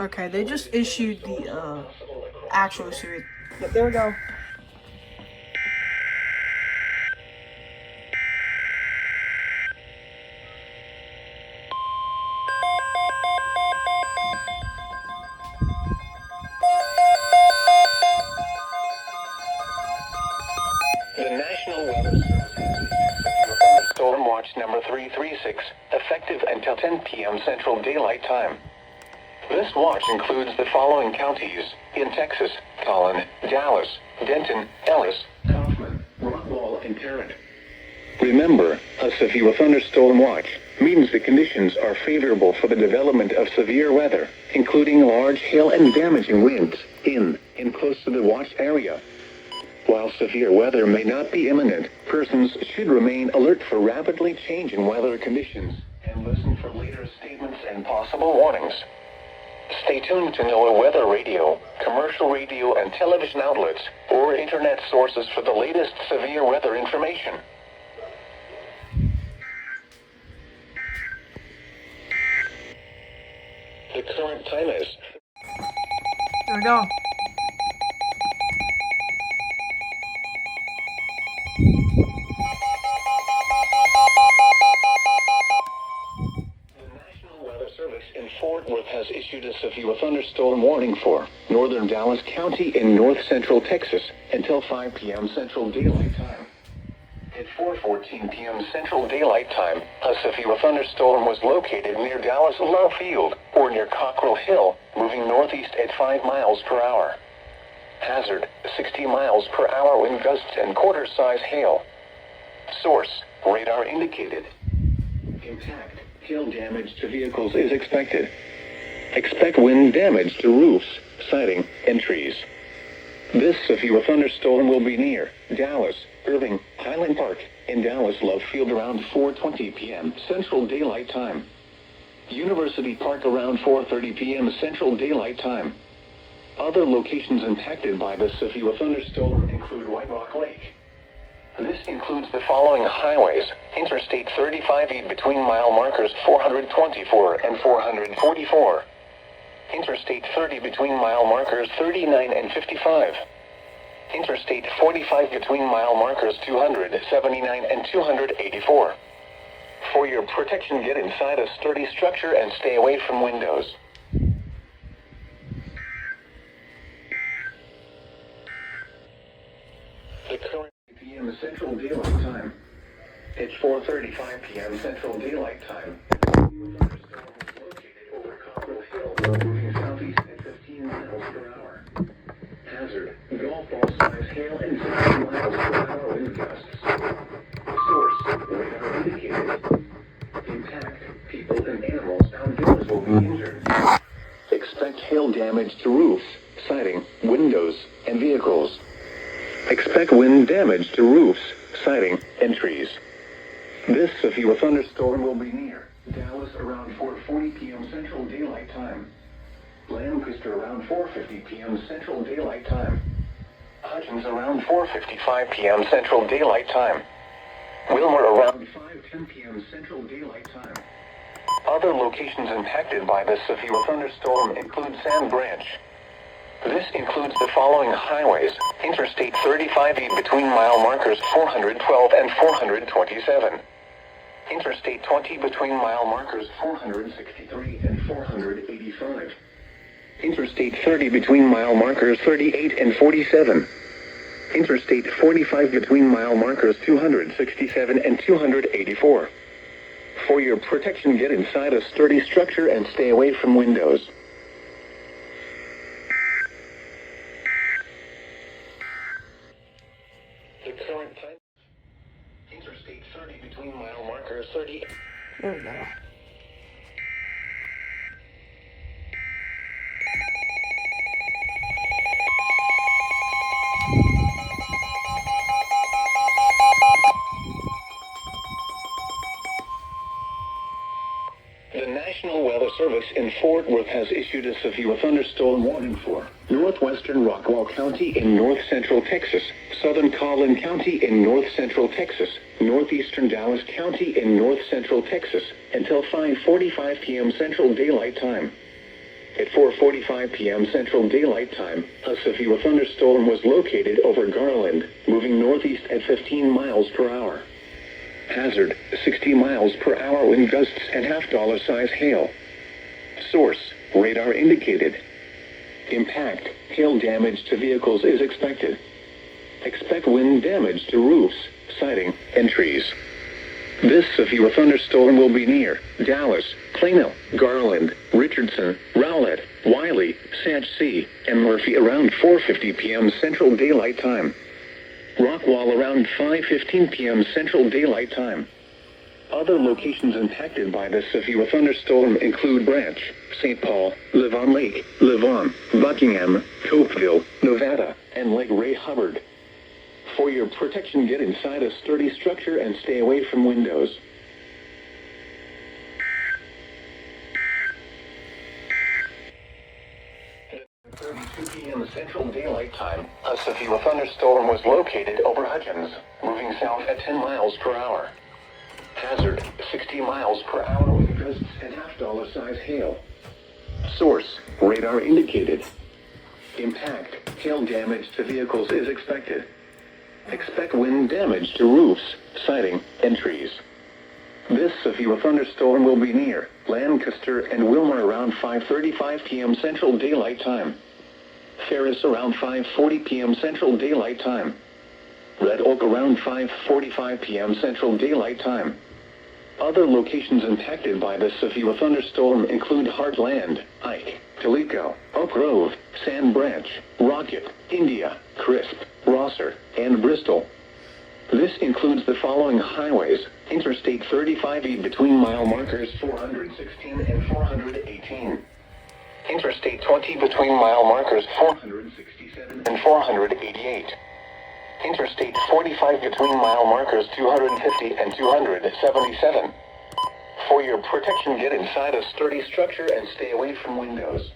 Okay, they just issued the actual series. But there we go. The National Weather Service has Storm Watch number 336, effective until 10 p.m. Central Daylight Time. This watch includes the following counties in Texas: Collin, Dallas, Denton, Ellis, Kaufman, Rockwall, and Tarrant. Remember, a severe thunderstorm watch means the conditions are favorable for the development of severe weather, including large hail and damaging winds in and close to the watch area. While severe weather may not be imminent, persons should remain alert for rapidly changing weather conditions and listen for later statements and possible warnings. Stay tuned to NOAA weather radio, commercial radio and television outlets, or internet sources for the latest severe weather information. The current time is... There we go. In Fort Worth has issued a severe thunderstorm warning for northern Dallas County in north central Texas until 5 p.m. Central Daylight Time. At 4:14 p.m. Central Daylight Time, a severe thunderstorm was located near Dallas Love Field or near Cockrell Hill, moving northeast at 5 miles per hour. Hazard: 60 miles per hour wind gusts and quarter-size hail. Source: radar indicated. Impact: hail damage to vehicles is expected. Expect wind damage to roofs, siding, and trees. This severe thunderstorm will be near Dallas, Irving, Highland Park, and Dallas Love Field around 4:20 p.m. Central Daylight Time. University Park around 4:30 p.m. Central Daylight Time. Other locations impacted by the severe thunderstorm include White Rock Lake. This includes the following highways: Interstate 35E between mile markers 424 and 444. Interstate 30 between mile markers 39 and 55. Interstate 45 between mile markers 279 and 284. For your protection, get inside a sturdy structure and stay away from windows. The current p.m. Central Daylight Time. It's 4:35 p.m. Central Daylight Time. The thunderstorm is located over Cockrell Hill, moving southeast at 15 miles per hour. Hazard: golf ball size hail and 60 miles per hour wind gusts. Source: radar indicated. Impact: people and animals outdoors will be injured. Expect hail damage to roofs, siding, windows, and vehicles. Expect wind damage to roofs, siding, and trees. This severe thunderstorm will be near Dallas around 4:40 p.m. Central Daylight Time. Lancaster around 4:50 p.m. Central Daylight Time. Hutchins around 4:55 p.m. Central Daylight Time. Wilmer around 5:10 p.m. Central Daylight Time. Other locations impacted by this severe thunderstorm include Sand Branch. This includes the following highways: Interstate 35E between mile markers 412 and 427. Interstate 20 between mile markers 463 and 485. Interstate 30 between mile markers 38 and 47. Interstate 45 between mile markers 267 and 284. For your protection, get inside a sturdy structure and stay away from windows. The current time: Interstate 30 between mile markers 30. There we go. The National Weather Service in Fort Worth has issued a severe thunderstorm warning for northwestern Rockwall County in north central Texas, southern Collin County in north central Texas, northeastern Dallas County in north central Texas, until 5:45 p.m. Central Daylight Time. at 4:45 p.m. Central Daylight Time, a severe thunderstorm was located over Garland, moving northeast at 15 miles per hour. Hazard, 60 miles per hour wind gusts and half-dollar size hail. Source, radar indicated. Impact, hail damage to vehicles is expected. Expect wind damage to roofs, siding, and trees. This severe thunderstorm will be near Dallas, Plano, Garland, Richardson, Rowlett, Wiley, Sac C, and Murphy around 4:50 p.m. Central Daylight Time. Rockwall around 5:15 p.m. Central Daylight Time. Other locations impacted by this severe thunderstorm include Branch, St. Paul, Levon Lake, Levon, Buckingham, Copeville, Nevada, and Lake Ray Hubbard. For your protection, get inside a sturdy structure and stay away from windows. At 32 p.m. Central Daylight Time, a severe thunderstorm was located over Hutchins, moving south at 10 miles per hour. Hazard, 60 miles per hour with gusts and half-dollar size hail. Source, radar indicated. Impact, hail damage to vehicles is expected. Expect wind damage to roofs, siding, and trees. This severe thunderstorm will be near Lancaster and Wilmer around 5:35 p.m. Central Daylight Time. Ferris around 5:40 p.m. Central Daylight Time. Red Oak around 5:45 p.m. Central Daylight Time. Other locations impacted by this severe thunderstorm include Heartland, Ike, Toledo, Oak Grove, Sand Branch, Rocket, India, Crisp, Rosser, and Bristol. This includes the following highways: Interstate 35E between mile markers 416 and 418. Interstate 20 between mile markers 467 and 488. Interstate 45 between mile markers 250 and 277. For your protection, get inside a sturdy structure and stay away from windows.